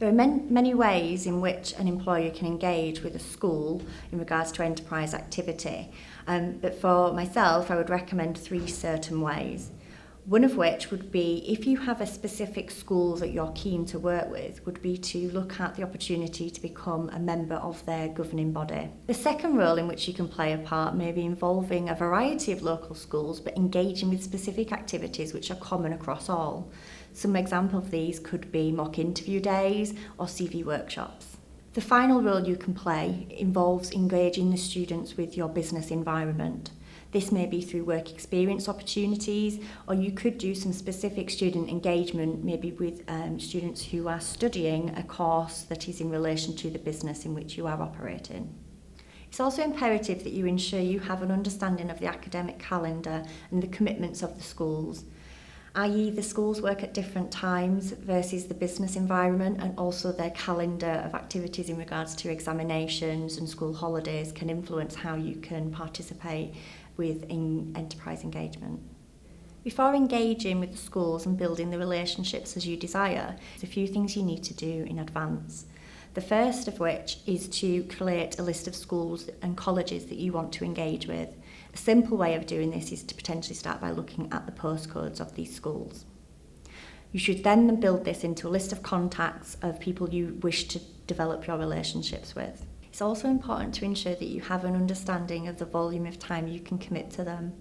There are many ways in which an employer can engage with a school in regards to enterprise activity, but for myself I would recommend 3 certain ways. One of which would be, if you have a specific school that you're keen to work with, would be to look at the opportunity to become a member of their governing body. The second role in which you can play a part may be involving a variety of local schools, but engaging with specific activities which are common across all. Some example of these could be mock interview days or CV workshops. The final role you can play involves engaging the students with your business environment. This may be through work experience opportunities, or you could do some specific student engagement, maybe with students who are studying a course that is in relation to the business in which you are operating. It's also imperative that you ensure you have an understanding of the academic calendar and the commitments of the schools, i.e. the schools work at different times versus the business environment, and also their calendar of activities in regards to examinations and school holidays can influence how you can participate with enterprise engagement. Before engaging with the schools and building the relationships as you desire, there's a few things you need to do in advance. The first of which is to create a list of schools and colleges that you want to engage with. A simple way of doing this is to potentially start by looking at the postcodes of these schools. You should then build this into a list of contacts of people you wish to develop your relationships with. It's also important to ensure that you have an understanding of the volume of time you can commit to them.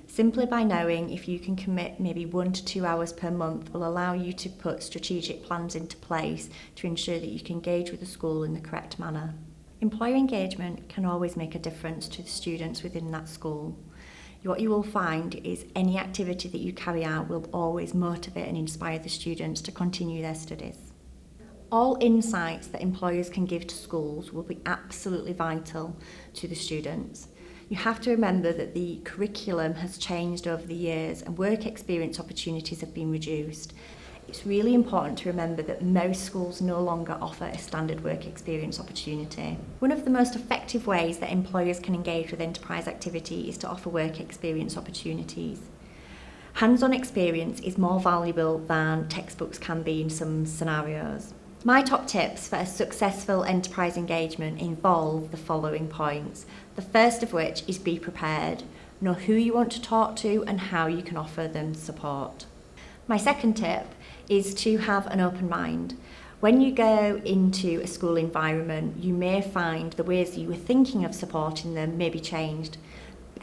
Simply by knowing if you can commit maybe 1 to 2 hours per month will allow you to put strategic plans into place to ensure that you can engage with the school in the correct manner. Employer engagement can always make a difference to the students within that school. What you will find is any activity that you carry out will always motivate and inspire the students to continue their studies. All insights that employers can give to schools will be absolutely vital to the students. You have to remember that the curriculum has changed over the years and work experience opportunities have been reduced. It's really important to remember that most schools no longer offer a standard work experience opportunity. One of the most effective ways that employers can engage with enterprise activity is to offer work experience opportunities. Hands-on experience is more valuable than textbooks can be in some scenarios. My top tips for a successful enterprise engagement involve the following points. The first of which is be prepared. Know who you want to talk to and how you can offer them support. My second tip is to have an open mind. When you go into a school environment, you may find the ways that you were thinking of supporting them may be changed.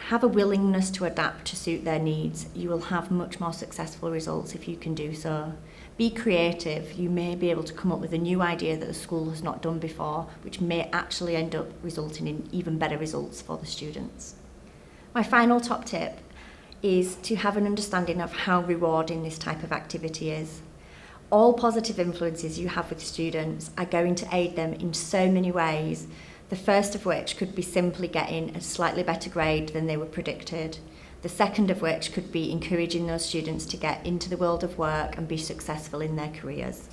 Have a willingness to adapt to suit their needs. You will have much more successful results if you can do so. Be creative. You may be able to come up with a new idea that the school has not done before, which may actually end up resulting in even better results for the students. My final top tip is to have an understanding of how rewarding this type of activity is. All positive influences you have with students are going to aid them in so many ways, the first of which could be simply getting a slightly better grade than they were predicted. The second of which could be encouraging those students to get into the world of work and be successful in their careers.